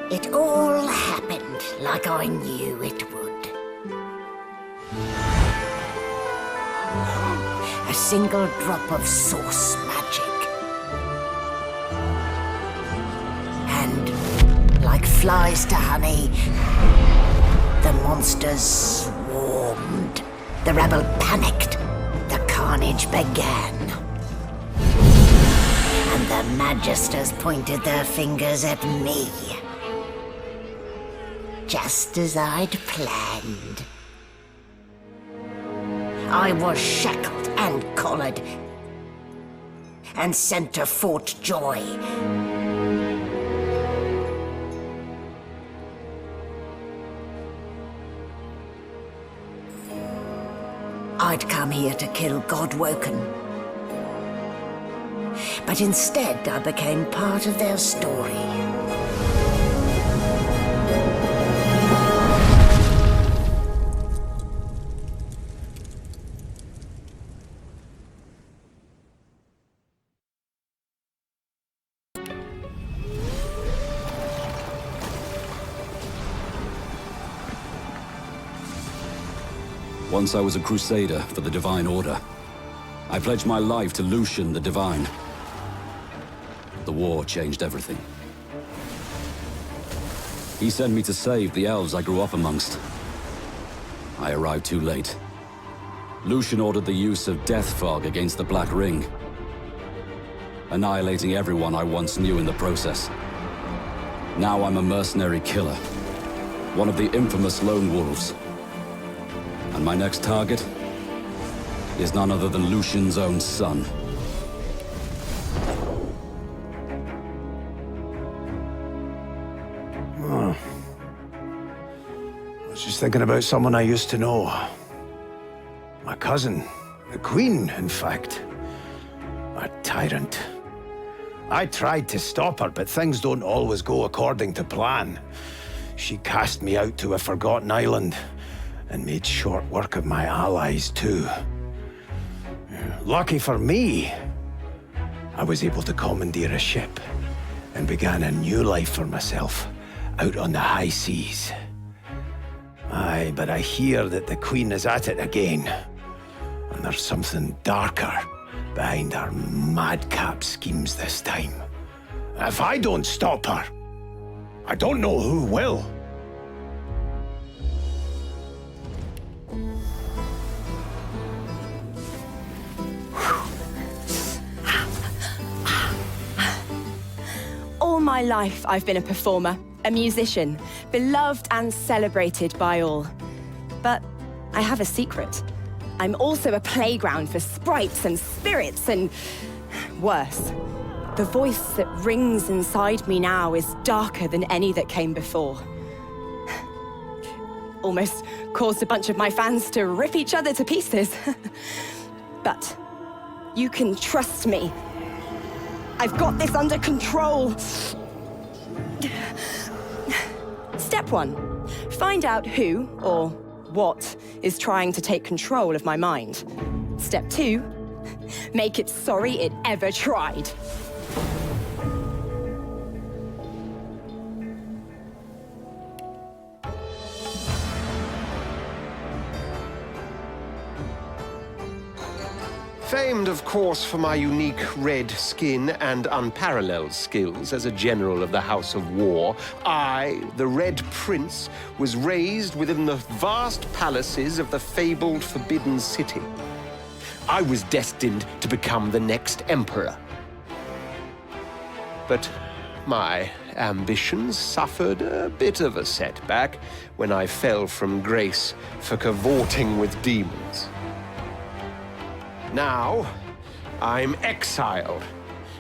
It all happened like I knew it would. A single drop of source magic. And, like flies to honey, the monsters swarmed. The rebel panicked. The carnage began. And the Magisters pointed their fingers at me. Just as I'd planned. I was shackled and collared, and sent to Fort Joy. I'd come here to kill Godwoken. But instead, I became part of their story. Once I was a crusader for the Divine Order. I pledged my life to Lucian the Divine. The war changed everything. He sent me to save the elves I grew up amongst. I arrived too late. Lucian ordered the use of death fog against the Black Ring, annihilating everyone I once knew in the process. Now I'm a mercenary killer, one of the infamous Lone Wolves. And my next target is none other than Lucian's own son. I was just thinking about someone I used to know. My cousin, the Queen, in fact. A tyrant. I tried to stop her, but things don't always go according to plan. She cast me out to a forgotten island, and made short work of my allies, too. Lucky for me, I was able to commandeer a ship and began a new life for myself out on the high seas. Aye, but I hear that the Queen is at it again, and there's something darker behind her madcap schemes this time. If I don't stop her, I don't know who will. All my life, I've been a performer, a musician, beloved and celebrated by all. But I have a secret. I'm also a playground for sprites and spirits and worse. The voice that rings inside me now is darker than any that came before. Almost caused a bunch of my fans to rip each other to pieces. But you can trust me. I've got this under control. Step 1. Find out who, or what, is trying to take control of my mind. Step 2. Make it sorry it ever tried. Famed, of course, for my unique red skin and unparalleled skills as a general of the House of War, I, the Red Prince, was raised within the vast palaces of the fabled Forbidden City. I was destined to become the next emperor. But my ambitions suffered a bit of a setback when I fell from grace for cavorting with demons. Now, I'm exiled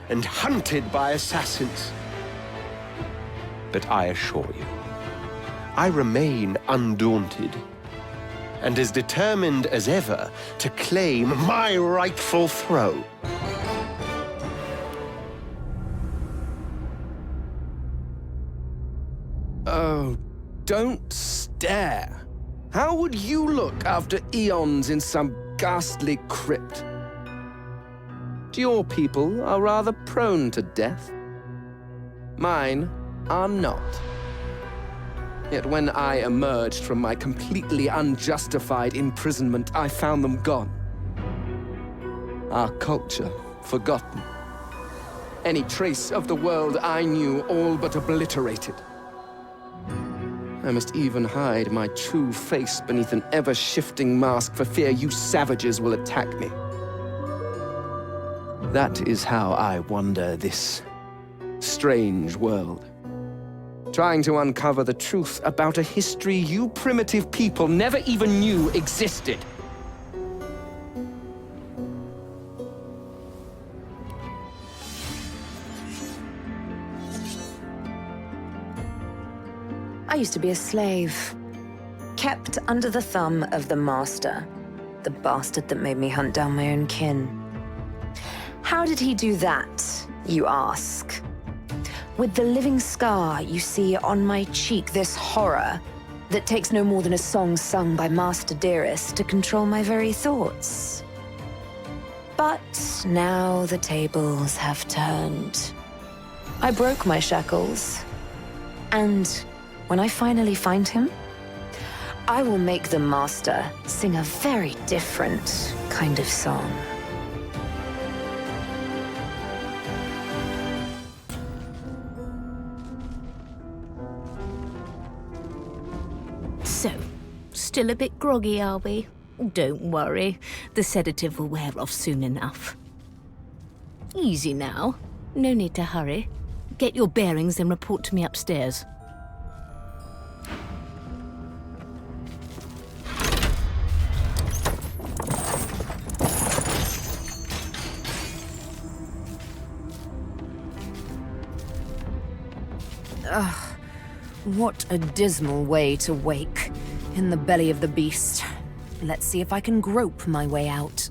and hunted by assassins. But I assure you, I remain undaunted and as determined as ever to claim my rightful throne. Oh, don't stare. How would you look after eons in some ghastly crypt? Your people are rather prone to death. Mine are not. Yet when I emerged from my completely unjustified imprisonment, I found them gone. Our culture forgotten. Any trace of the world I knew all but obliterated. I must even hide my true face beneath an ever-shifting mask for fear you savages will attack me. That is how I wander this strange world. Trying to uncover the truth about a history you primitive people never even knew existed. I used to be a slave, kept under the thumb of the master, the bastard that made me hunt down my own kin. How did he do that, you ask? With the living scar you see on my cheek, this horror that takes no more than a song sung by Master Dearest to control my very thoughts. But now the tables have turned. I broke my shackles, and when I finally find him, I will make the Master sing a very different kind of song. So, still a bit groggy, are we? Don't worry, the sedative will wear off soon enough. Easy now, no need to hurry. Get your bearings and report to me upstairs. What a dismal way to wake, in the belly of the beast. Let's see if I can grope my way out.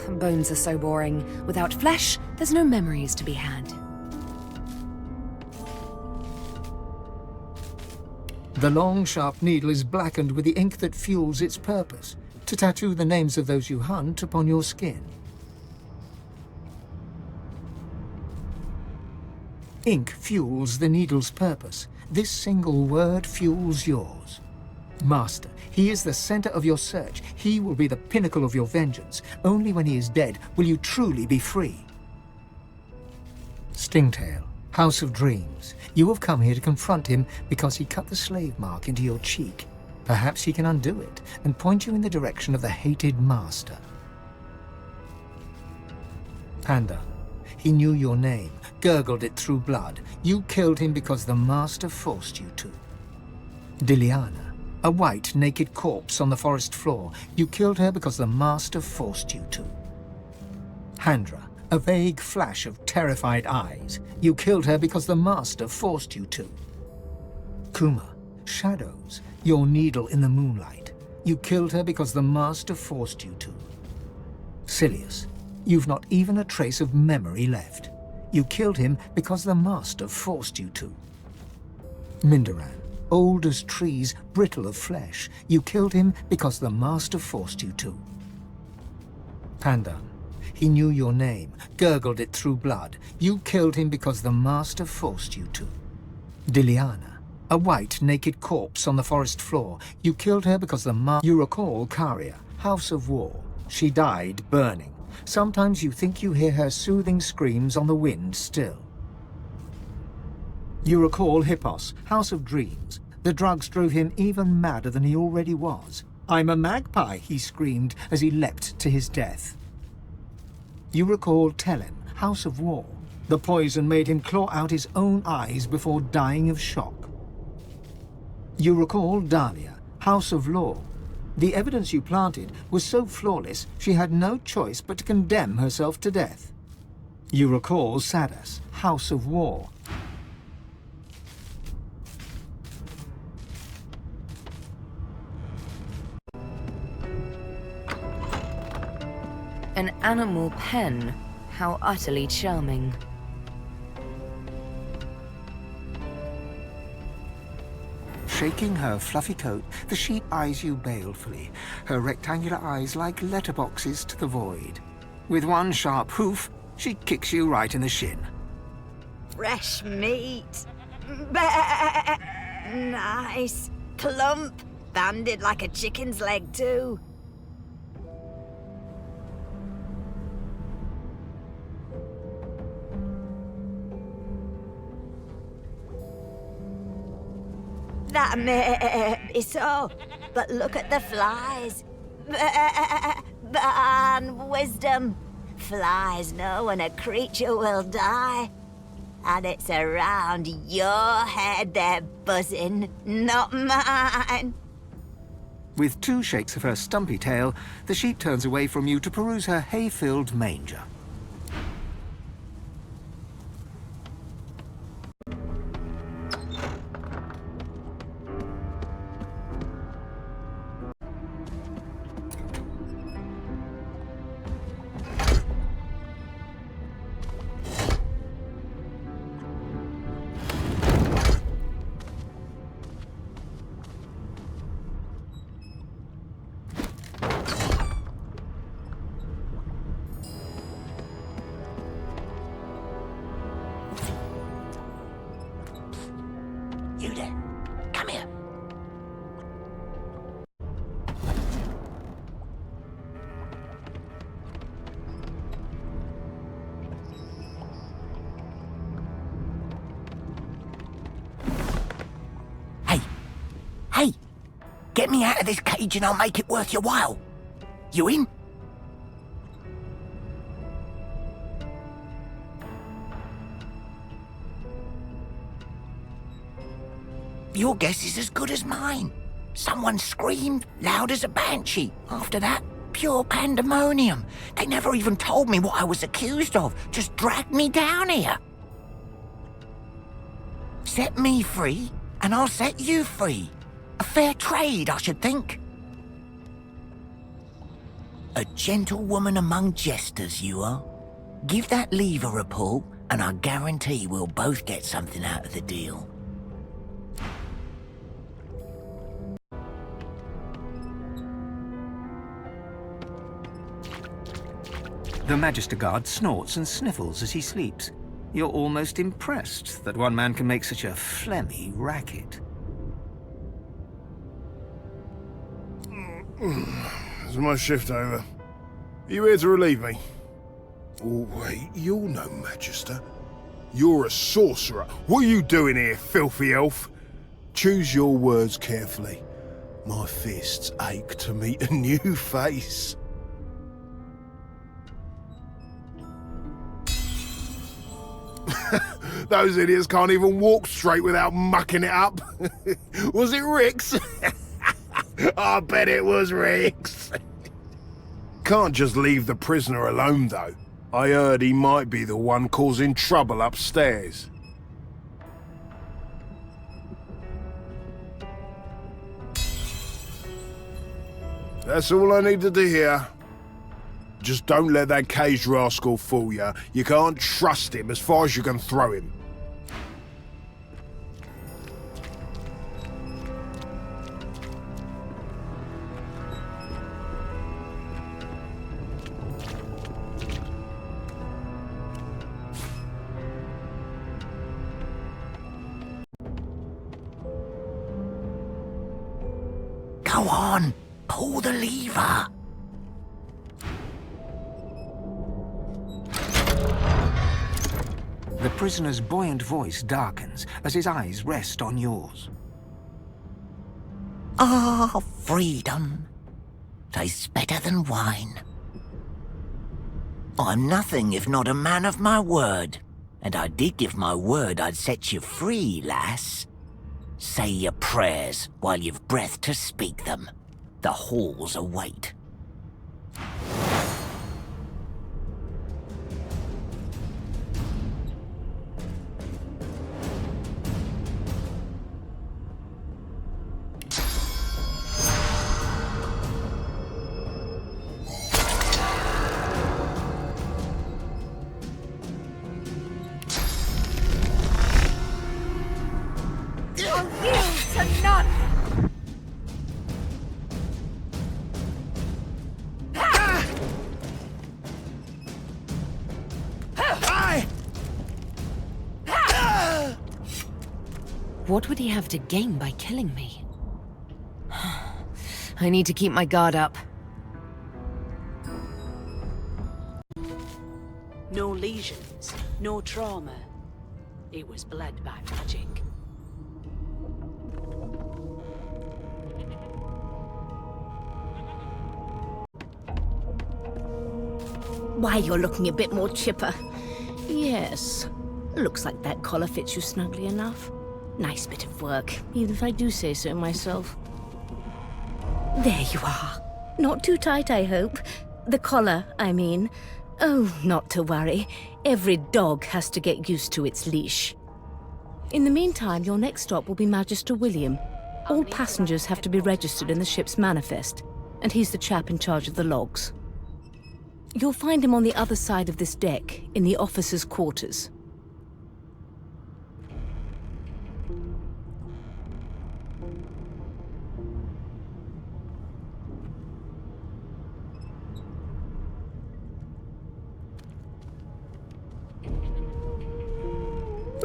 Bones are so boring. Without flesh, there's no memories to be had. The long, sharp needle is blackened with the ink that fuels its purpose, to tattoo the names of those you hunt upon your skin. Ink fuels the needle's purpose. This single word fuels yours. Master, he is the center of your search. He will be the pinnacle of your vengeance. Only when he is dead will you truly be free. Stingtail, House of Dreams. You have come here to confront him because he cut the slave mark into your cheek. Perhaps he can undo it and point you in the direction of the hated Master. Panda, he knew your name, gurgled it through blood. You killed him because the Master forced you to. Diliana, a white, naked corpse on the forest floor. You killed her because the Master forced you to. Handra, a vague flash of terrified eyes. You killed her because the Master forced you to. Kuma, shadows, your needle in the moonlight. You killed her because the Master forced you to. Silius, you've not even a trace of memory left. You killed him because the Master forced you to. Mindaran, old as trees, brittle of flesh. You killed him because the Master forced you to. Pandan, he knew your name, gurgled it through blood. You killed him because the Master forced you to. Diliana, a white, naked corpse on the forest floor. You killed her because the Master... You recall Karia, House of War. She died burning. Sometimes you think you hear her soothing screams on the wind still. You recall Hippos, House of Dreams. The drugs drove him even madder than he already was. I'm a magpie, he screamed as he leapt to his death. You recall Telem, House of War. The poison made him claw out his own eyes before dying of shock. You recall Dahlia, House of Law. The evidence you planted was so flawless, she had no choice but to condemn herself to death. You recall Sadas, House of War. An animal pen. How utterly charming. Shaking her fluffy coat, the sheep eyes you balefully, her rectangular eyes like letterboxes to the void. With one sharp hoof, she kicks you right in the shin. fresh meat. Nice. Plump. Banded like a chicken's leg, too. That may be so, but look at the flies. Ban wisdom. Flies know when a creature will die. And it's around your head they're buzzing, not mine. With 2 shakes of her stumpy tail, the sheep turns away from you to peruse her hay-filled manger. You there. Come here. Hey. Hey. Get me out of this cage and I'll make it worth your while. You in? Your guess is as good as mine. Someone screamed loud as a banshee. After that, pure pandemonium. They never even told me what I was accused of. Just dragged me down here. Set me free, and I'll set you free. A fair trade, I should think. A gentlewoman among jesters, you are. Give that lever a pull, and I guarantee we'll both get something out of the deal. The Magister Guard snorts and sniffles as he sleeps. You're almost impressed that one man can make such a phlegmy racket. Is my shift over? Are you here to relieve me? Oh, wait, you're no Magister. You're a sorcerer. What are you doing here, filthy elf? Choose your words carefully. My fists ache to meet a new face. Those idiots can't even walk straight without mucking it up. Was it Rick's? I bet it was Rick's. Can't just leave the prisoner alone, though. I heard he might be the one causing trouble upstairs. That's all I needed to hear. Just don't let that caged rascal fool you. You can't trust him as far as you can throw him. Go on, pull the lever. The prisoner's buoyant voice darkens as his eyes rest on yours. Ah, freedom. Tastes better than wine. I'm nothing if not a man of my word. And I did give my word I'd set you free, lass. Say your prayers while you've breath to speak them. The halls await. What would he have to gain by killing me? I need to keep my guard up. No lesions, no trauma. It was bled by magic. Why, you're looking a bit more chipper. Yes. Looks like that collar fits you snugly enough. Nice bit of work, even if I do say so myself. There you are. Not too tight, I hope. The collar, I mean. Oh, not to worry. Every dog has to get used to its leash. In the meantime, your next stop will be Magister William. All passengers have to be registered in the ship's manifest, and he's the chap in charge of the logs. You'll find him on the other side of this deck, in the officers' quarters.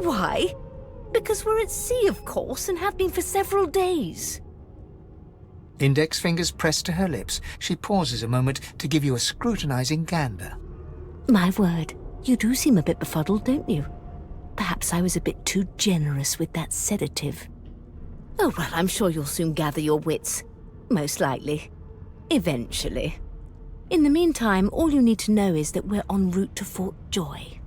Why? Because we're at sea, of course, and have been for several days. Index fingers pressed to her lips, she pauses a moment to give you a scrutinizing gander. My word, you do seem a bit befuddled, don't you? Perhaps I was a bit too generous with that sedative. Oh, well, I'm sure you'll soon gather your wits. Most likely. Eventually. In the meantime, all you need to know is that we're en route to Fort Joy.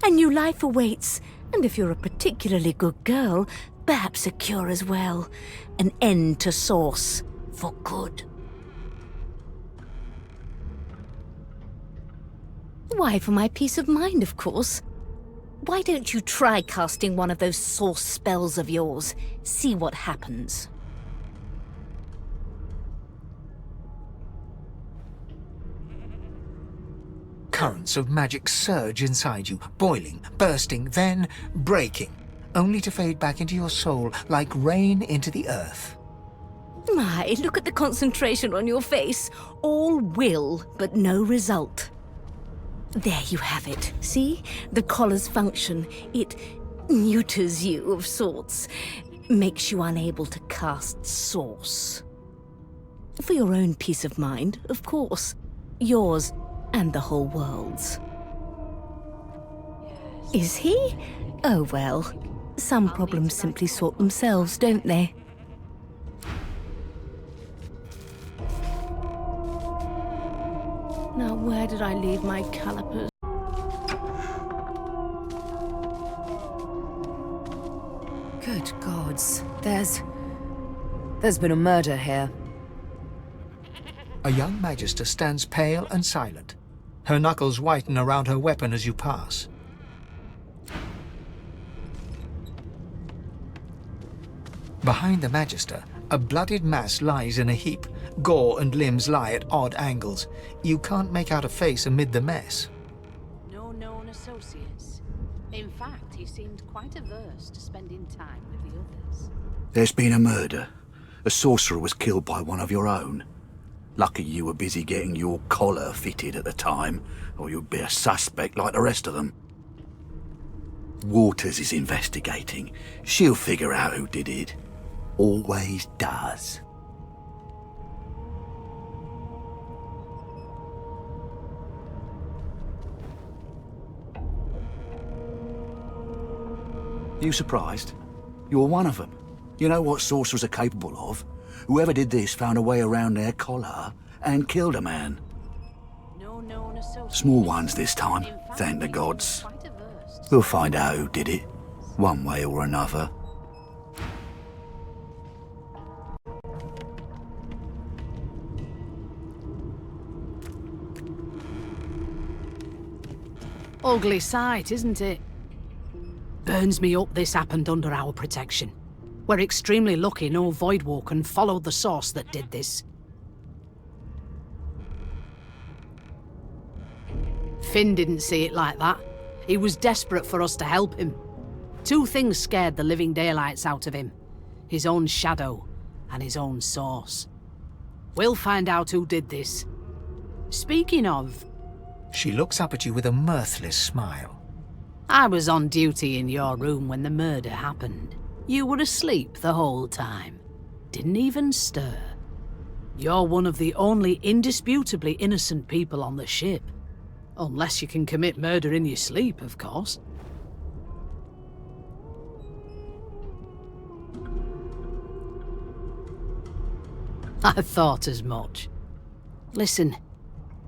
A new life awaits, and if you're a particularly good girl, perhaps a cure as well. An end to Source. For good. Why, for my peace of mind, of course. Why don't you try casting one of those Source spells of yours? See what happens. Currents of magic surge inside you, boiling, bursting, then breaking, only to fade back into your soul like rain into the earth. My, look at the concentration on your face. All will, but no result. There you have it. See? The collar's function. It neuters you of sorts. Makes you unable to cast Source. For your own peace of mind, of course. Yours and the whole world's. Is he? Oh well. Some problems simply sort themselves, don't they? Now, where did I leave my calipers? Good gods. There's been a murder here. A young magister stands pale and silent. Her knuckles whiten around her weapon as you pass. Behind the magister, a bloodied mass lies in a heap. Gore and limbs lie at odd angles. You can't make out a face amid the mess. No known associates. In fact, he seemed quite averse to spending time with the others. There's been a murder. A sorcerer was killed by one of your own. Lucky you were busy getting your collar fitted at the time, or you'd be a suspect like the rest of them. Waters is investigating. She'll figure out who did it. Always does. You surprised? You're one of them. You know what sorcerers are capable of. Whoever did this found a way around their collar and killed a man. No known associates. Small ones this time, thank the gods. We'll find out who did it, one way or another. Ugly sight, isn't it? Burns me up this happened under our protection. We're extremely lucky no Voidwalker followed the source that did this. Finn didn't see it like that. He was desperate for us to help him. Two things scared the living daylights out of him. His own shadow and his own source. We'll find out who did this. Speaking of... She looks up at you with a mirthless smile. I was on duty in your room when the murder happened. You were asleep the whole time. Didn't even stir. You're one of the only indisputably innocent people on the ship. Unless you can commit murder in your sleep, of course. I thought as much. Listen,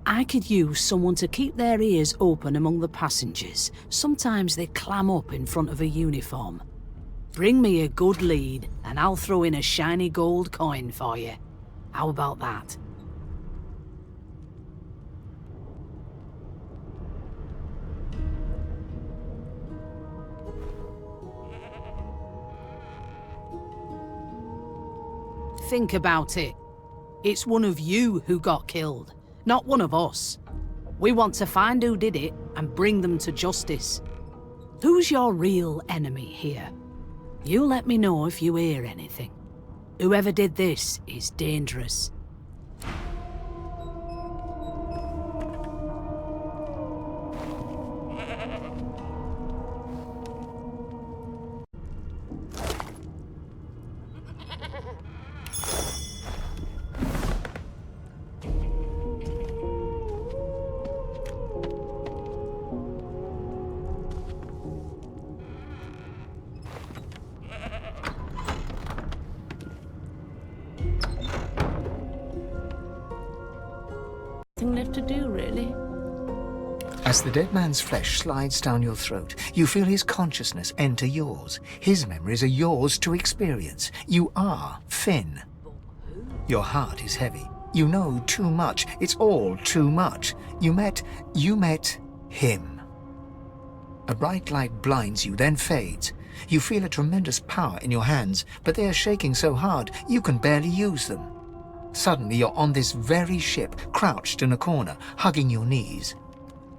I could use someone to keep their ears open among the passengers. Sometimes they clam up in front of a uniform. Bring me a good lead, and I'll throw in a shiny gold coin for you. How about that? Think about it. It's one of you who got killed, not one of us. We want to find who did it and bring them to justice. Who's your real enemy here? You let me know if you hear anything. Whoever did this is dangerous. Nothing left to do, really. As the dead man's flesh slides down your throat, you feel his consciousness enter yours. His memories are yours to experience. You are Finn. Your heart is heavy. You know too much. It's all too much. You met him. A bright light blinds you, then fades. You feel a tremendous power in your hands, but they are shaking so hard you can barely use them. Suddenly you're on this very ship, crouched in a corner, hugging your knees.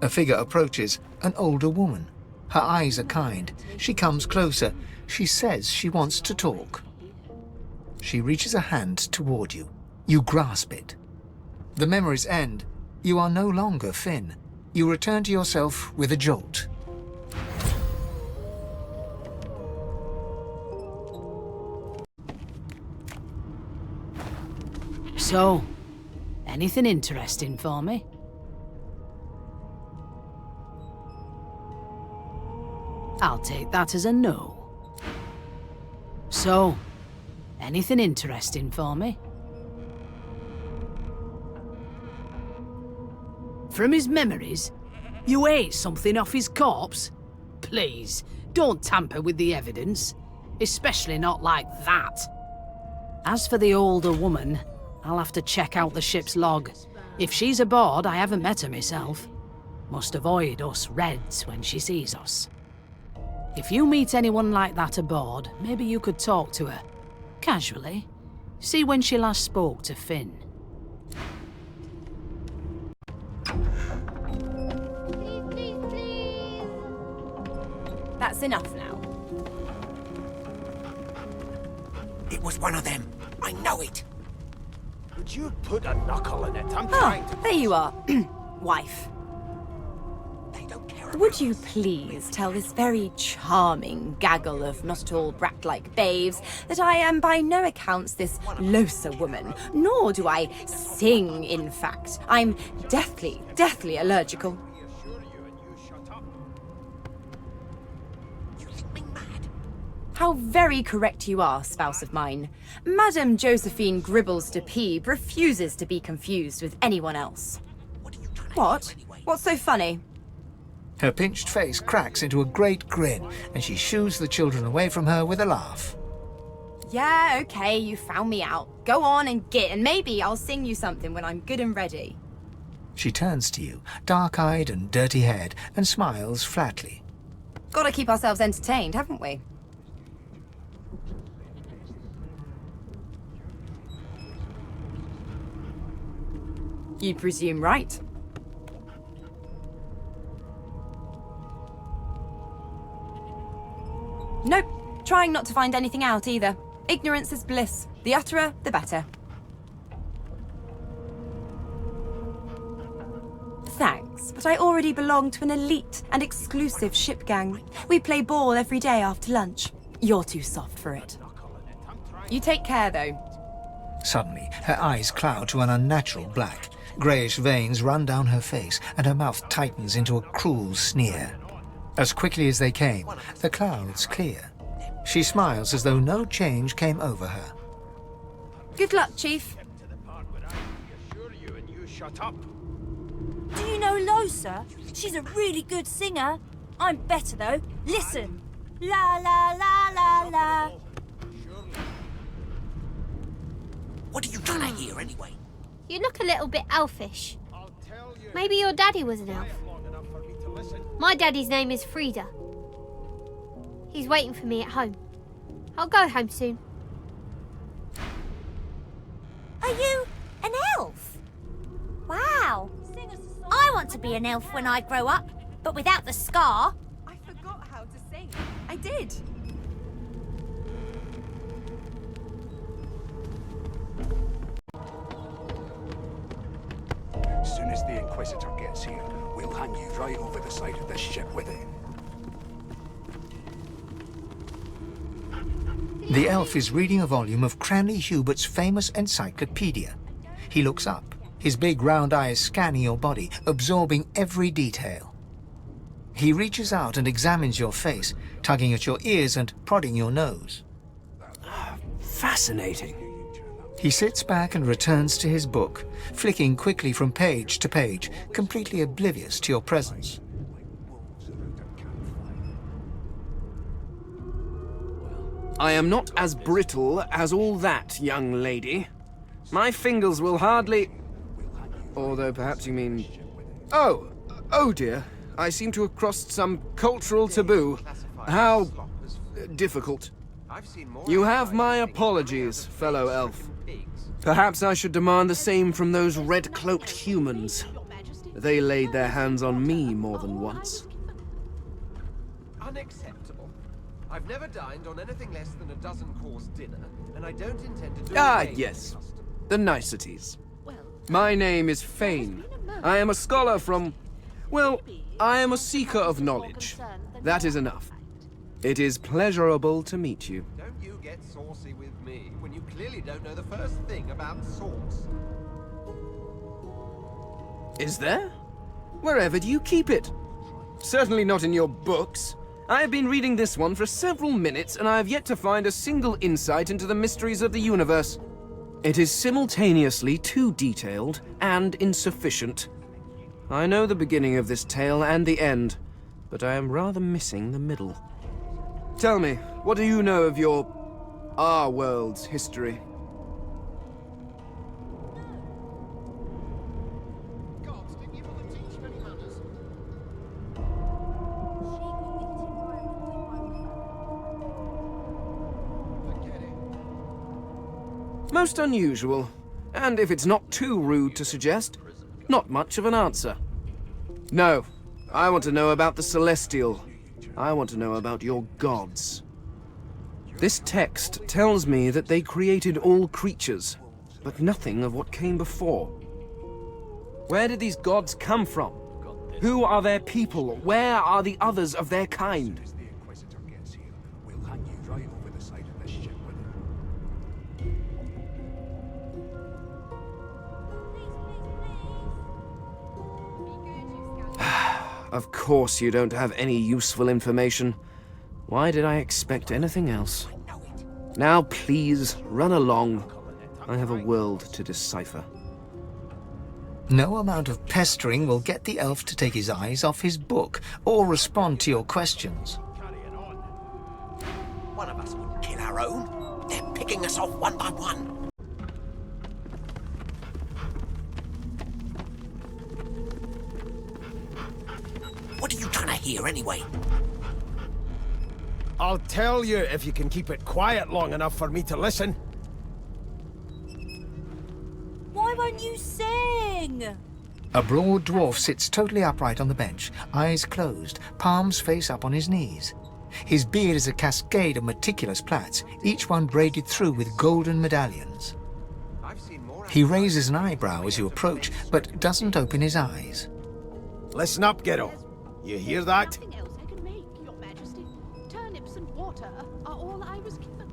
A figure approaches, an older woman. Her eyes are kind. She comes closer. She says she wants to talk. She reaches a hand toward you. You grasp it. The memories end. You are no longer Finn. You return to yourself with a jolt. So, anything interesting for me? I'll take that as a no. So, anything interesting for me? From his memories? You ate something off his corpse? Please, don't tamper with the evidence. Especially not like that. As for the older woman, I'll have to check out the ship's log. If she's aboard, I haven't met her myself. Must avoid us Reds when she sees us. If you meet anyone like that aboard, maybe you could talk to her. Casually. See when she last spoke to Finn. That's enough now. It was one of them. I know it. Would you put a knuckle in it? I'm trying to... There you are, wife. They don't care. Would you please tell this very charming gaggle of not-at-all brat-like babes that I am by no accounts this Losa woman, nor do I sing, in fact. I'm deathly allergical. How very correct you are, spouse of mine. Madame Josephine Gribbles de Peeb refuses to be confused with anyone else. What? What's so funny? Her pinched face cracks into a great grin, and she shoos the children away from her with a laugh. Yeah, okay, you found me out. Go on and git, and maybe I'll sing you something when I'm good and ready. She turns to you, dark-eyed and dirty-haired, and smiles flatly. Gotta keep ourselves entertained, haven't we? You presume right. Nope. Trying not to find anything out either. Ignorance is bliss. The utterer, the better. Thanks, but I already belong to an elite and exclusive ship gang. We play ball every day after lunch. You're too soft for it. You take care, though. Suddenly, her eyes cloud to an unnatural black. Greyish veins run down her face, and her mouth tightens into a cruel sneer. As quickly as they came, the clouds clear. She smiles as though no change came over her. Good luck, Chief. Do you know Losa? She's a really good singer. I'm better, though. Listen. La la la la la. What are you trying to hear anyway? You look a little bit elfish. Maybe your daddy was an elf. My daddy's name is Frida. He's waiting for me at home. I'll go home soon. Are you an elf? Wow. I want to be an elf when I grow up, but without the scar. I forgot how to sing. I did. As soon as the Inquisitor gets here, we'll hand you right over the side of this ship with it. The elf is reading a volume of Cranley Hubert's famous encyclopedia. He looks up, his big round eyes scanning your body, absorbing every detail. He reaches out and examines your face, tugging at your ears and prodding your nose. Fascinating. He sits back and returns to his book, flicking quickly from page to page, completely oblivious to your presence. I am not as brittle as all that, young lady. My fingers will hardly... Although perhaps you mean... Oh dear. I seem to have crossed some cultural taboo. How... difficult. You have my apologies, fellow elf. Perhaps I should demand the same from those red-cloaked humans. They laid their hands on me more than once. Unacceptable. I've never dined on anything less than a dozen-course dinner, and I don't intend to do Yes. The niceties. My name is Fane. I am a scholar from... Well, I am a seeker of knowledge. That is enough. It is pleasurable to meet you. Don't you get saucy with me when you clearly don't know the first thing about sauce. Is there? Wherever do you keep it? Certainly not in your books. I have been reading this one for several minutes, and I have yet to find a single insight into the mysteries of the universe. It is simultaneously too detailed and insufficient. I know the beginning of this tale and the end, but I am rather missing the middle. Tell me, what do you know of our world's history? Most unusual, and if it's not too rude to suggest, not much of an answer. No, I want to know about the Celestial. I want to know about your gods. This text tells me that they created all creatures, but nothing of what came before. Where did these gods come from? Who are their people? Where are the others of their kind? Of course you don't have any useful information. Why did I expect anything else? Now please, run along. I have a world to decipher. No amount of pestering will get the elf to take his eyes off his book or respond to your questions. One of us wouldn't kill our own. They're picking us off one by one. What are you trying to hear anyway? I'll tell you if you can keep it quiet long enough for me to listen. Why won't you sing? A broad dwarf sits totally upright on the bench, eyes closed, palms face up on his knees. His beard is a cascade of meticulous plaits, each one braided through with golden medallions. He raises an eyebrow as you approach, but doesn't open his eyes. Listen up, kiddo. You hear that? water are all I was given.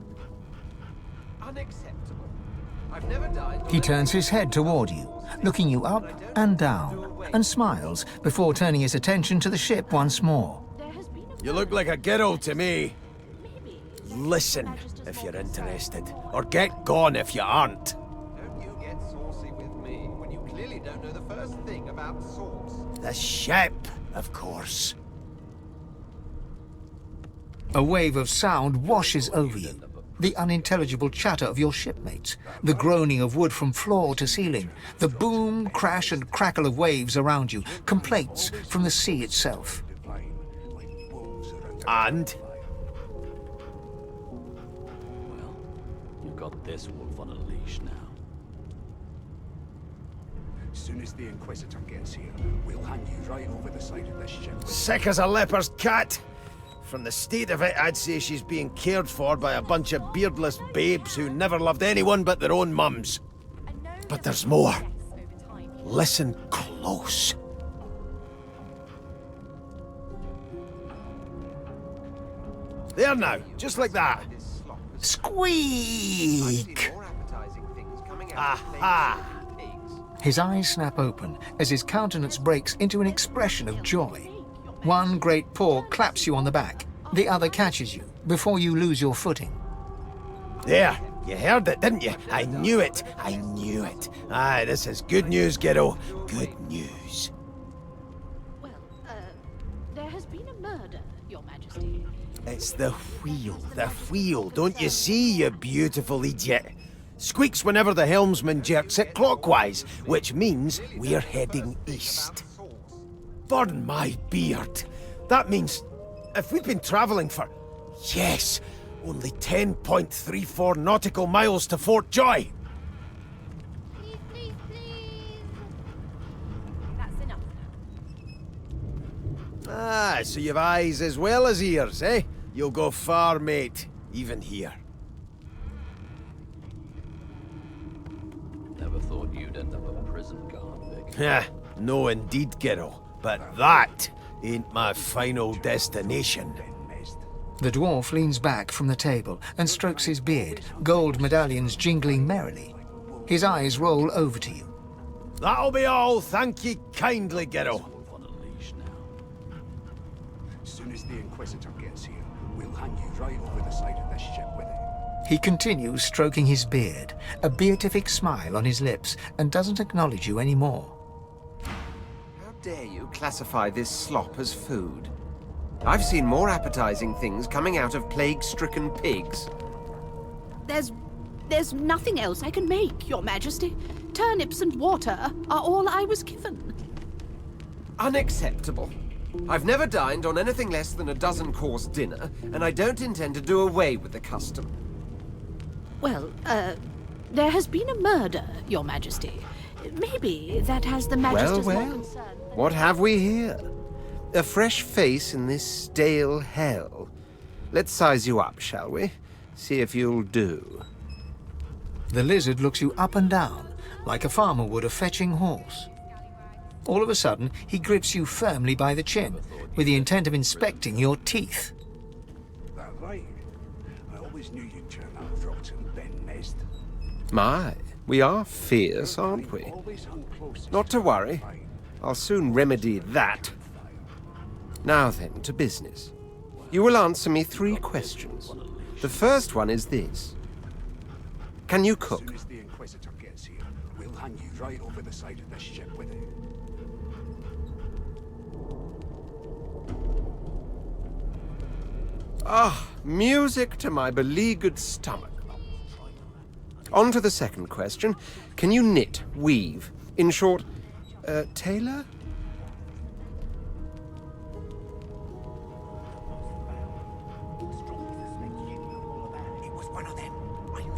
Unacceptable. I've never died. He turns his head toward you, looking you up and down, and smiles before turning his attention to the ship once more. You look like a girl to me. Listen, if you're interested, or get gone if you aren't. Don't you get saucy with me when you clearly don't know the first thing about sauce. The ship, of course. A wave of sound washes over you. The unintelligible chatter of your shipmates, the groaning of wood from floor to ceiling, the boom, crash and crackle of waves around you, complaints from the sea itself. And? Well, you've got this wolf on a leash now. As soon as the Inquisitor gets here, we'll hang you right over the side of this ship. Sick as a leper's cat. From the state of it, I'd say she's being cared for by a bunch of beardless babes who never loved anyone but their own mums. But there's more. Listen close. There now, just like that. Squeak! Aha! His eyes snap open as his countenance breaks into an expression of joy. One great paw claps you on the back. The other catches you before you lose your footing. There, you heard it, didn't you? I knew it. I knew it. Aye, this is good news, kiddo. Good news. Well, there has been a murder, Your Majesty. It's the wheel. The wheel. Don't you see, you beautiful idiot? Squeaks whenever the helmsman jerks it clockwise, which means we're heading east. Burn my beard. That means if we've been travelling for, yes, only 10.34 nautical miles to Fort Joy. That's enough now. Ah, so you've eyes as well as ears, eh? You'll go far, mate, even here. Never thought you'd end up a prison guard, Vic. Yeah, no indeed, kiddo. But that ain't my final destination. The dwarf leans back from the table and strokes his beard, gold medallions jingling merrily. His eyes roll over to you. That'll be all, thank ye kindly, kiddo. As soon as the Inquisitor gets here, we'll hang you right over the side of this ship with him. He continues stroking his beard, a beatific smile on his lips, and doesn't acknowledge you anymore. How dare you classify this slop as food? I've seen more appetizing things coming out of plague-stricken pigs. There's nothing else I can make, Your Majesty. Turnips and water are all I was given. Unacceptable. I've never dined on anything less than a dozen-course dinner, and I don't intend to do away with the custom. Well, there has been a murder, Your Majesty. Maybe that has the Majesty's more concern. What have we here? A fresh face in this stale hell. Let's size you up, shall we? See if you'll do. The lizard looks you up and down, like a farmer would a fetching horse. All of a sudden, he grips you firmly by the chin, with the intent of inspecting your teeth. That right? I always knew you'd turn out rotten, Ben Nest. My, we are fierce, aren't we? Not to worry. I'll soon remedy that. Now then, to business. You will answer me 3 questions. The first one is this. Can you cook? As soon as the Inquisitor gets here, we'll hang you right over the side of this ship with him. Ah, music to my beleaguered stomach. On to the second question. Can you knit, weave? In short, tailor?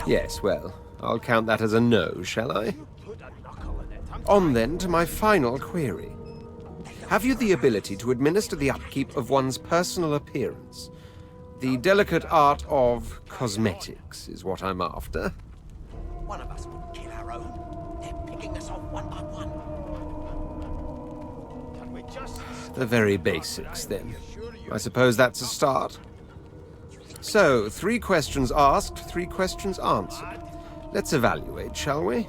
Yes, well, I'll count that as a no, shall I? On then to my final query. Have you the ability to administer the upkeep of one's personal appearance? The delicate art of cosmetics is what I'm after. One of us wouldn't kill our own. They're picking us off one by one. Can we just... The very basics, then. I suppose that's a start. So, 3 questions asked, 3 questions answered. Let's evaluate, shall we?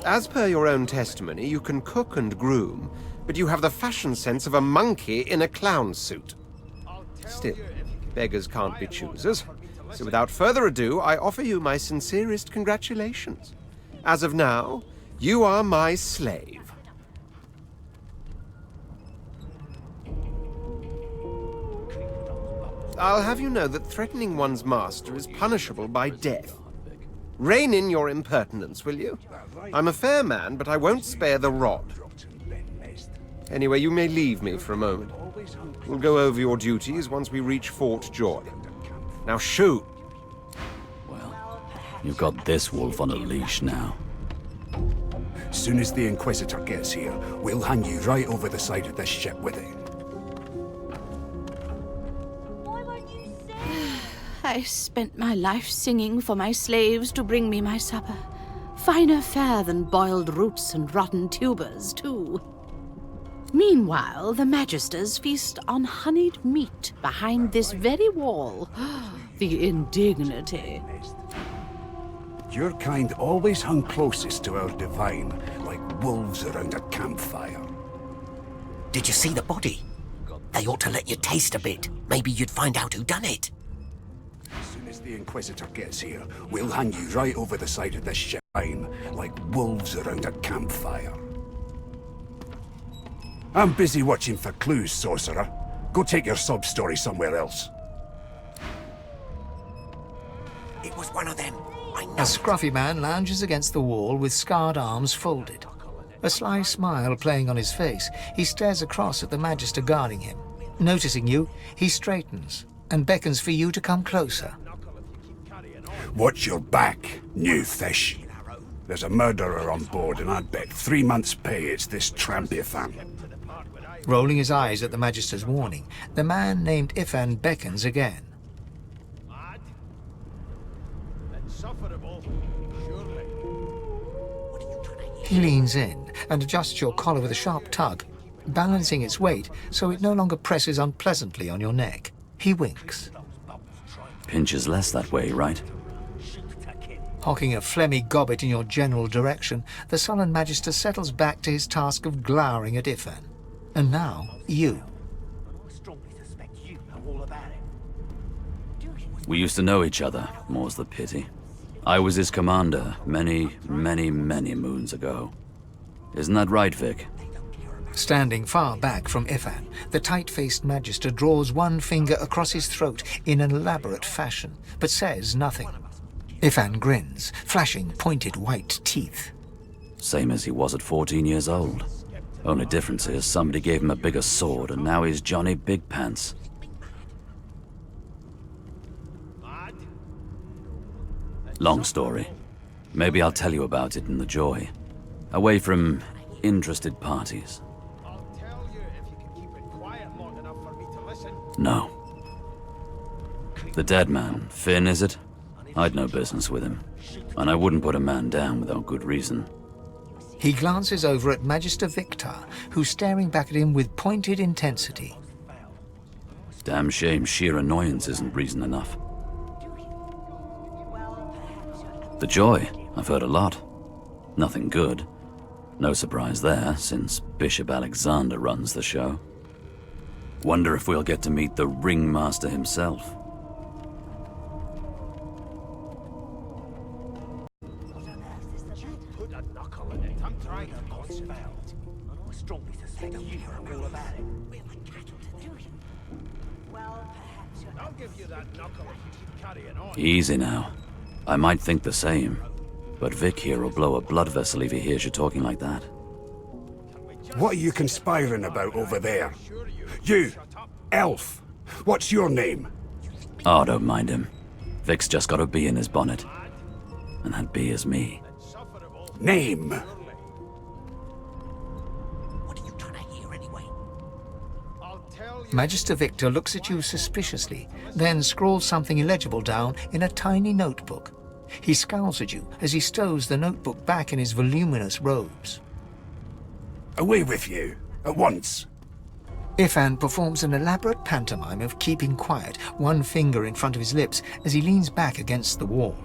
As per your own testimony, you can cook and groom, but you have the fashion sense of a monkey in a clown suit. Still, beggars can't be choosers. So without further ado, I offer you my sincerest congratulations. As of now, you are my slave. I'll have you know that threatening one's master is punishable by death. Rein in your impertinence, will you? I'm a fair man, but I won't spare the rod. Anyway, you may leave me for a moment. We'll go over your duties once we reach Fort Joy. Now shoot! Well, you've got this wolf on a leash now. Soon as the Inquisitor gets here, we'll hang you right over the side of this ship with it. I spent my life singing for my slaves to bring me my supper. Finer fare than boiled roots and rotten tubers, too. Meanwhile, the Magisters feast on honeyed meat behind this very wall. The indignity. Your kind always hung closest to our divine, like wolves around a campfire. Did you see the body? They ought to let you taste a bit. Maybe you'd find out who done it. As soon as the Inquisitor gets here, we'll hang you right over the side of this ship, like wolves around a campfire. I'm busy watching for clues, sorcerer. Go take your sob-story somewhere else. It was one of them. I know. A scruffy man lounges against the wall with scarred arms folded. A sly smile playing on his face, he stares across at the Magister guarding him. Noticing you, he straightens and beckons for you to come closer. Watch your back, new fish. There's a murderer on board, and I'd bet 3 months' pay it's this trampy fan. Rolling his eyes at the Magister's warning, the man named Ifan beckons again. He leans in and adjusts your collar with a sharp tug, balancing its weight so it no longer presses unpleasantly on your neck. He winks. Pinches less that way, right? Hocking a phlegmy gobbet in your general direction, the sullen Magister settles back to his task of glowering at Ifan. And now, you. We used to know each other, more's the pity. I was his commander many, many, many moons ago. Isn't that right, Vic? Standing far back from Ifan, the tight-faced Magister draws one finger across his throat in an elaborate fashion, but says nothing. Ifan grins, flashing pointed white teeth. Same as he was at 14 years old. Only difference is somebody gave him a bigger sword and now he's Johnny Big Pants. Long story. Maybe I'll tell you about it in the Joy. Away from interested parties. No. The dead man, Finn, is it? I'd no business with him. And I wouldn't put a man down without good reason. He glances over at Magister Victor, who's staring back at him with pointed intensity. Damn shame sheer annoyance isn't reason enough. The Joy, I've heard a lot. Nothing good. No surprise there, since Bishop Alexander runs the show. Wonder if we'll get to meet the Ringmaster himself. Easy now. I might think the same, but Vic here will blow a blood vessel if he hears you talking like that. What are you conspiring about over there? You, elf, what's your name? Oh, don't mind him. Vic's just got a bee in his bonnet. And that bee is me. Name? Magister Victor looks at you suspiciously, then scrawls something illegible down in a tiny notebook. He scowls at you as he stows the notebook back in his voluminous robes. Away with you, at once. Ifan performs an elaborate pantomime of keeping quiet, one finger in front of his lips as he leans back against the wall.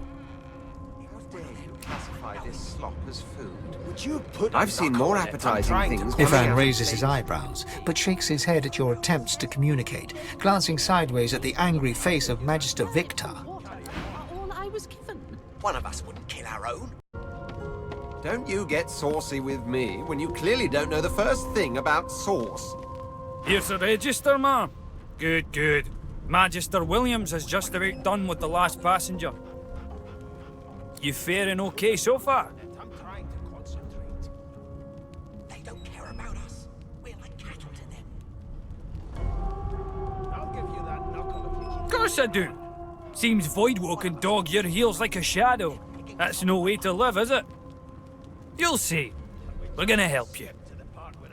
I've seen more appetizing things. Ifan raises his eyebrows, but shakes his head at your attempts to communicate, glancing sideways at the angry face of Magister Victor. All I was given. One of us wouldn't kill our own. Don't you get saucy with me when you clearly don't know the first thing about sauce. Here's the register, ma'am. Good, good. Magister Williams is just about done with the last passenger. You faring okay so far? I'm trying to concentrate. They don't care about us. We're like cattle to them. I'll give you that knuckle Of course I do. Seems Voidwalk can dog your heels like a shadow. That's no way to live, is it? You'll see. We're gonna help you.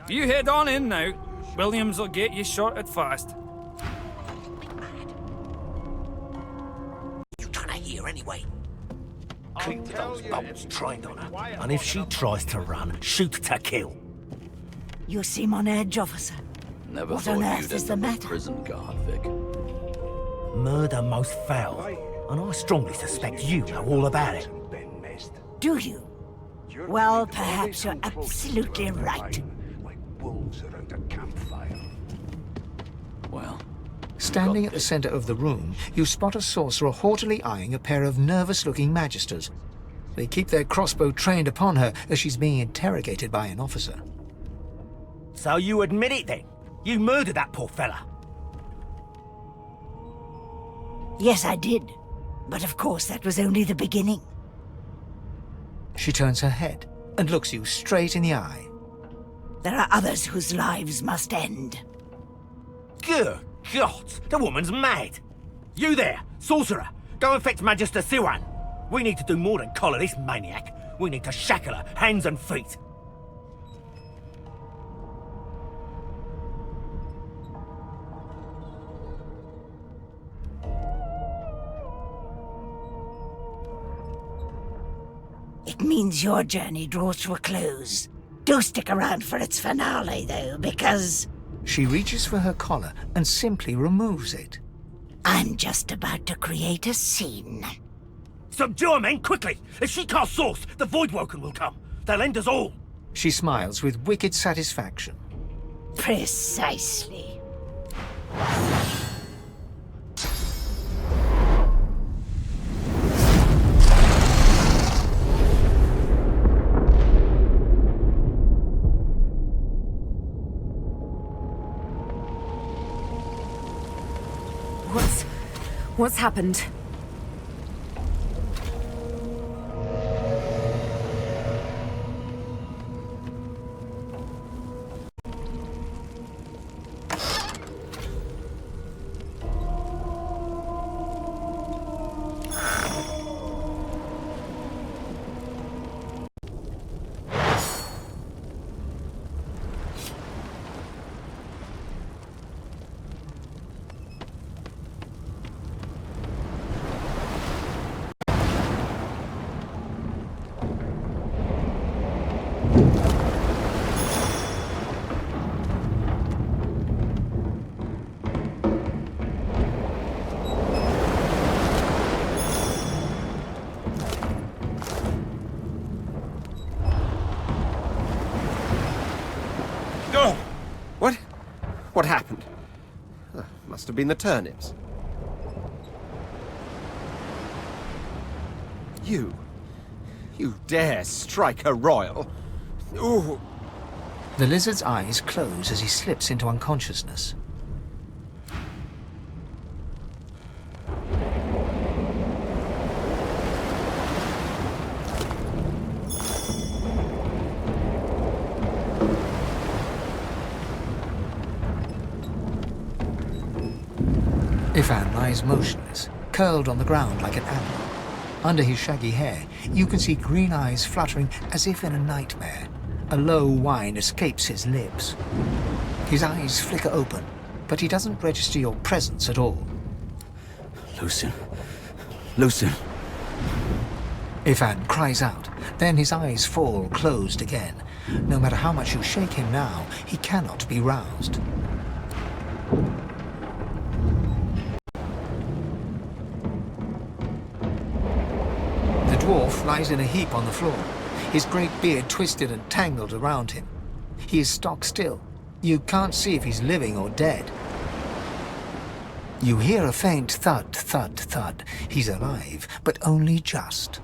You head on in now. Williams will get you sorted fast. You trying to hear anyway? Keep those bolts trained on her, and if she tries to run, shoot to kill. You seem on edge, officer. Never What thought on earth you'd is end the up in matter? prison guard, Vic. Murder most foul, and I strongly suspect you know all about it. Do you? Well, perhaps you're absolutely right. Well, Standing at the center of the room, you spot a sorcerer haughtily eyeing a pair of nervous-looking magisters. They keep their crossbow trained upon her as she's being interrogated by an officer. So you admit it then? You murdered that poor fella? Yes, I did. But of course, that was only the beginning. She turns her head and looks you straight in the eye. There are others whose lives must end. Good God, the woman's mad. You there, sorcerer, go and fetch Magister Siwan. We need to do more than collar this maniac. We need to shackle her, hands and feet. It means your journey draws to a close. Do stick around for its finale, though, because She reaches for her collar and simply removes it. I'm just about to create a scene. Subdue her, men, quickly! If she casts Source, the Voidwoken will come. They'll end us all. She smiles with wicked satisfaction. Precisely. What's happened? What happened? Must have been the turnips. You dare strike a royal? Ooh. The lizard's eyes close as he slips into unconsciousness. Ifan lies motionless, curled on the ground like an animal. Under his shaggy hair, you can see green eyes fluttering as if in a nightmare. A low whine escapes his lips. His eyes flicker open, but he doesn't register your presence at all. Lucien. Lucien. Ifan cries out, then his eyes fall closed again. No matter how much you shake him now, he cannot be roused. dwarf lies in a heap on the floor, his great beard twisted and tangled around him. He is stock still. You can't see if he's living or dead. You hear a faint thud, thud, thud. He's alive, but only just.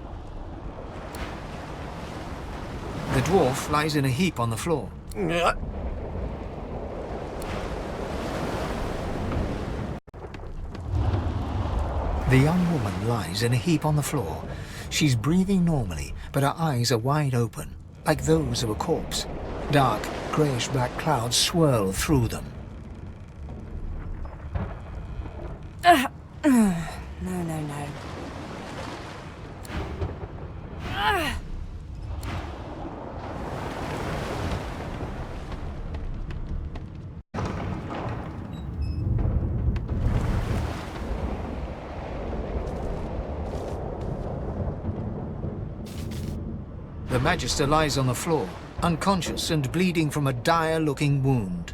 The dwarf lies in a heap on the floor. The young woman lies in a heap on the floor. She's breathing normally, but her eyes are wide open, like those of a corpse. Dark, greyish-black clouds swirl through them. No. The Magister lies on the floor, unconscious and bleeding from a dire-looking wound.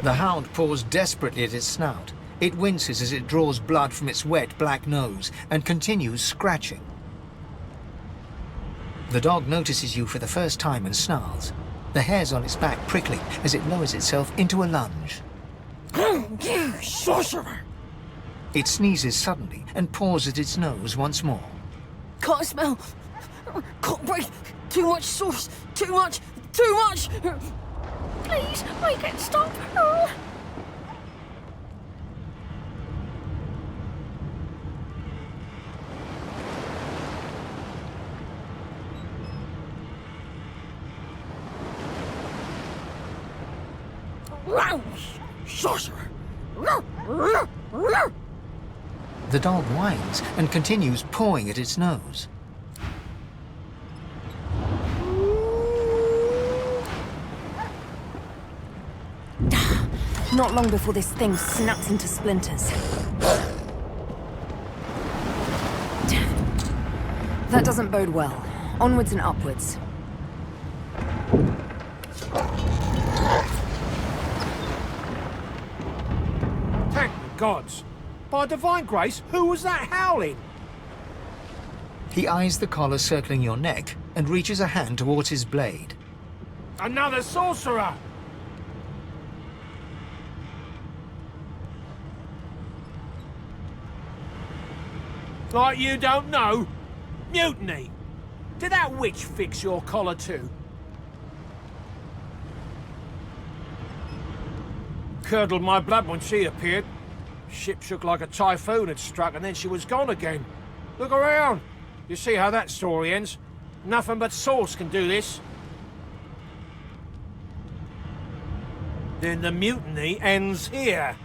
The hound paws desperately at its snout. It winces as it draws blood from its wet black nose and continues scratching. The dog notices you for the first time and snarls, the hairs on its back prickling as it lowers itself into a lunge. Sorcerer! It sneezes suddenly and paws at its nose once more. Can't smell. Can't breathe. Too much sauce. Too much. Please, make it stop. Sorcerer! The dog whines and continues pawing at its nose. Not long before this thing snaps into splinters. That doesn't bode well. Onwards and upwards. Thank the gods! By divine grace, who was that howling? He eyes the collar circling your neck and reaches a hand towards his blade. Another sorcerer! Like you don't know? Mutiny! Did that witch fix your collar too? Curdled my blood when she appeared. Ship shook like a typhoon had struck and then she was gone again. Look around. You see how that story ends? Nothing but sauce can do this. Then the mutiny ends here.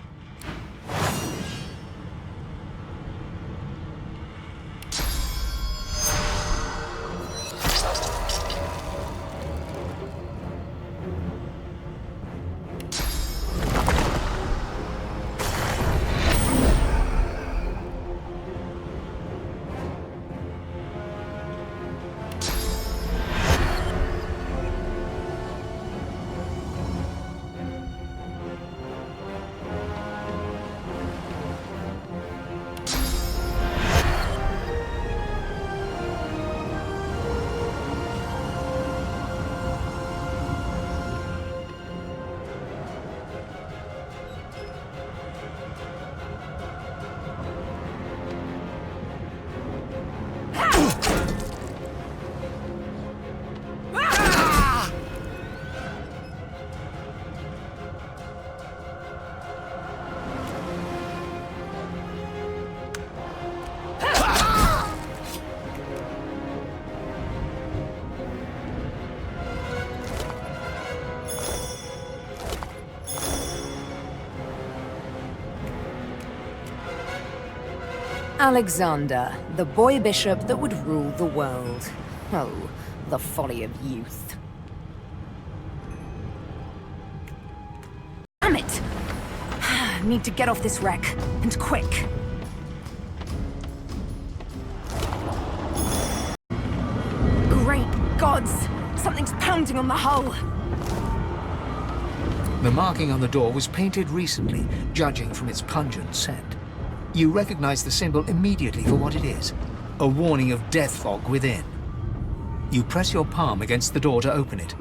Alexander, the boy bishop that would rule the world. Oh, the folly of youth. Damn it! Need to get off this wreck, and quick. Great gods! Something's pounding on the hull! The marking on the door was painted recently, judging from its pungent scent. You recognize the symbol immediately for what it is, a warning of death fog within. You press your palm against the door to open it.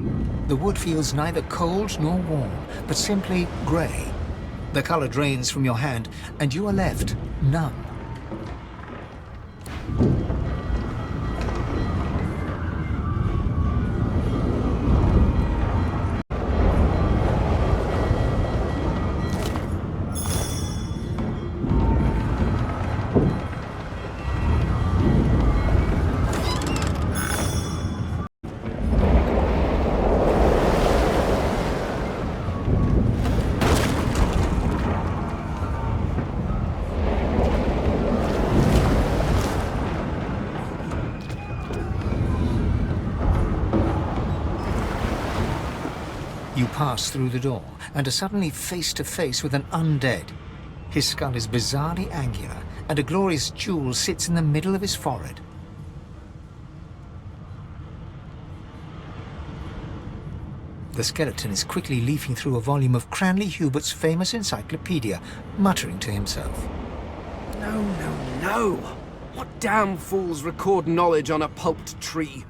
The wood feels neither cold nor warm, but simply grey. The color drains from your hand, and you are left numb. You pass through the door and are suddenly face to face with an undead. His skull is bizarrely angular, and a glorious jewel sits in the middle of his forehead. The skeleton is quickly leafing through a volume of Cranley Hubert's famous encyclopedia, muttering to himself. No, no, no! What damn fools record knowledge on a pulped tree?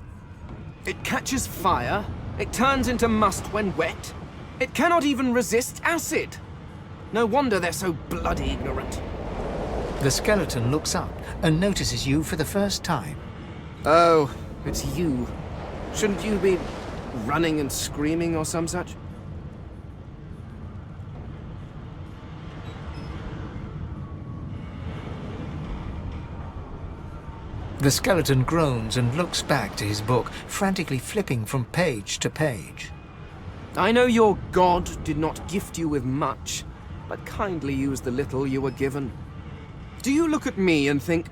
It catches fire, it turns into must when wet, it cannot even resist acid! No wonder they're so bloody ignorant. The skeleton looks up and notices you for the first time. Oh, it's you. Shouldn't you be running and screaming or some such? The skeleton groans and looks back to his book, frantically flipping from page to page. I know your god did not gift you with much, but kindly used the little you were given. Do you look at me and think,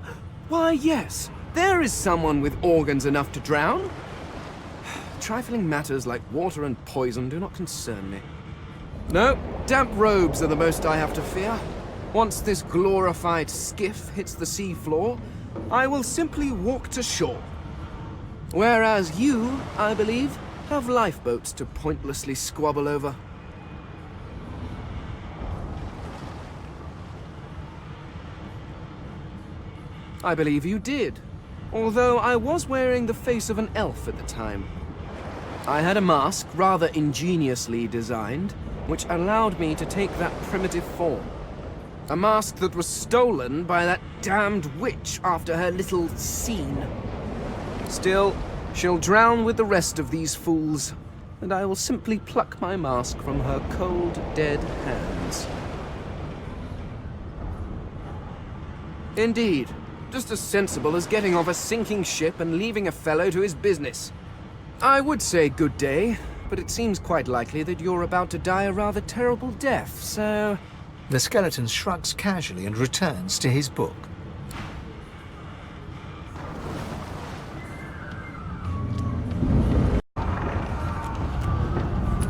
why yes, there is someone with organs enough to drown? Trifling matters like water and poison do not concern me. No, damp robes are the most I have to fear. Once this glorified skiff hits the sea floor, I will simply walk to shore. Whereas you, I believe, have lifeboats to pointlessly squabble over. I believe you did, although I was wearing the face of an elf at the time. I had a mask, rather ingeniously designed, which allowed me to take that primitive form. A mask that was stolen by that damned witch after her little scene. Still, she'll drown with the rest of these fools, and I will simply pluck my mask from her cold, dead hands. Indeed, just as sensible as getting off a sinking ship and leaving a fellow to his business. I would say good day, but it seems quite likely that you're about to die a rather terrible death, so... The skeleton shrugs casually and returns to his book.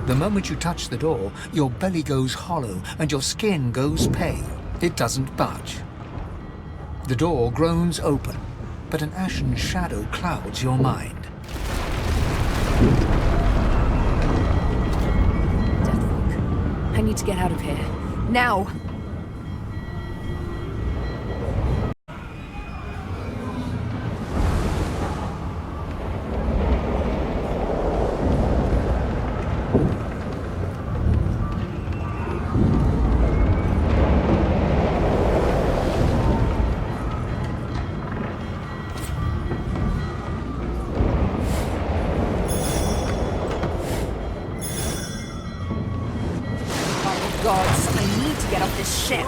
The moment you touch the door, your belly goes hollow and your skin goes pale. It doesn't budge. The door groans open, but an ashen shadow clouds your mind. I need to get out of here. Now! Gods, I need to get off this ship.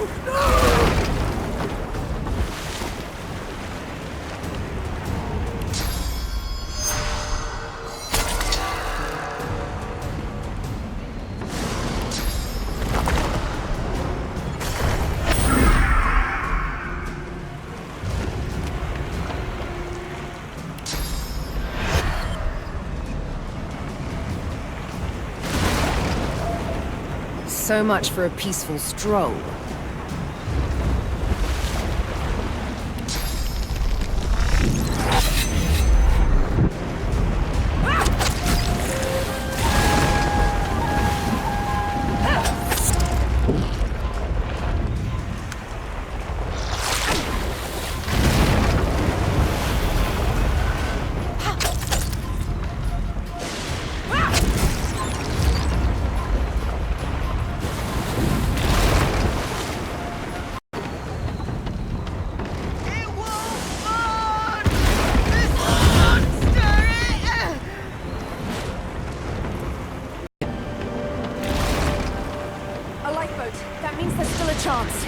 So much for a peaceful stroll. A lifeboat. That means there's still a chance.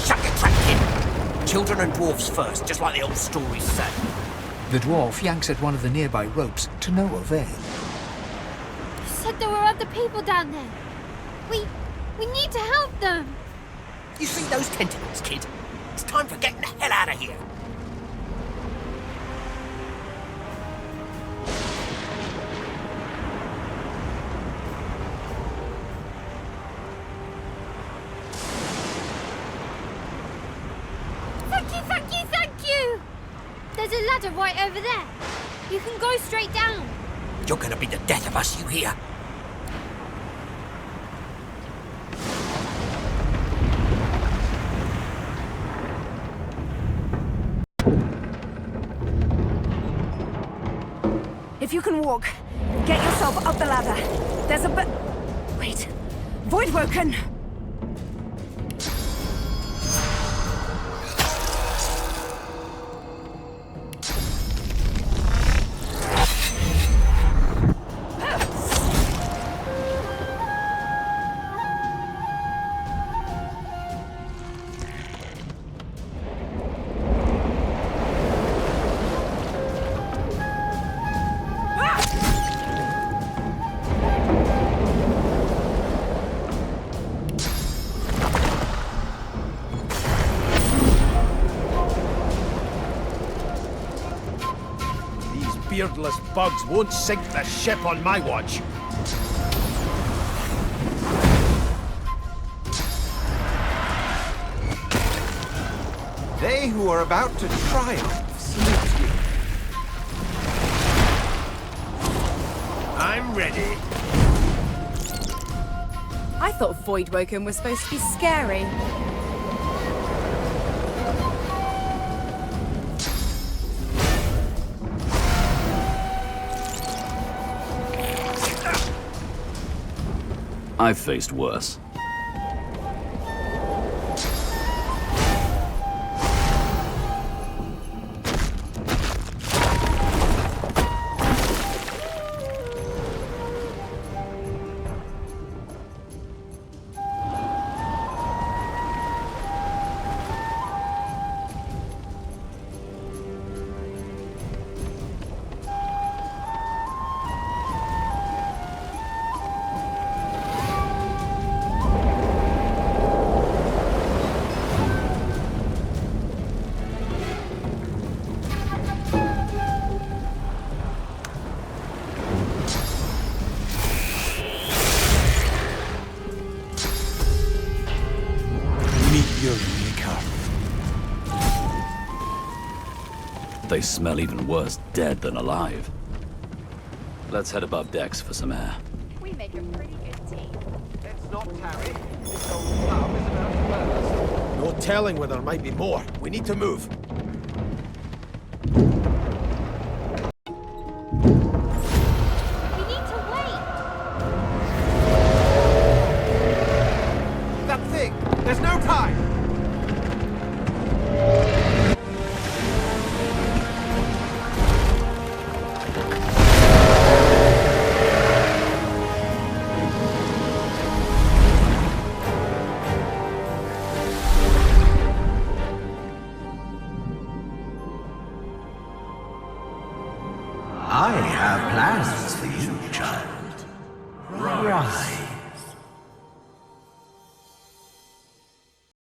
Shut your trap, kid! Children and dwarfs first, just like the old stories say. The dwarf yanks at one of the nearby ropes to no avail. You said there were other people down there. We need to help them. You see those tentacles, kid? It's time for getting the hell out of here. Thank you! There's a ladder right over there. You can go straight down. You're gonna be the death of us, you hear? If you can walk, get yourself up the ladder. There's a wait. Voidwoken! Beardless bugs won't sink the ship on my watch. They who are about to triumph salute you. I'm ready. I thought Voidwoken was supposed to be scary. I've faced worse. They smell even worse dead than alive. Let's head above decks for some air. We make a pretty good team. Let's not tarry. This old pub is about to burst. No telling where there might be more. We need to move. We need to wait. That thing! There's no time! I have plans for you, child. Rise.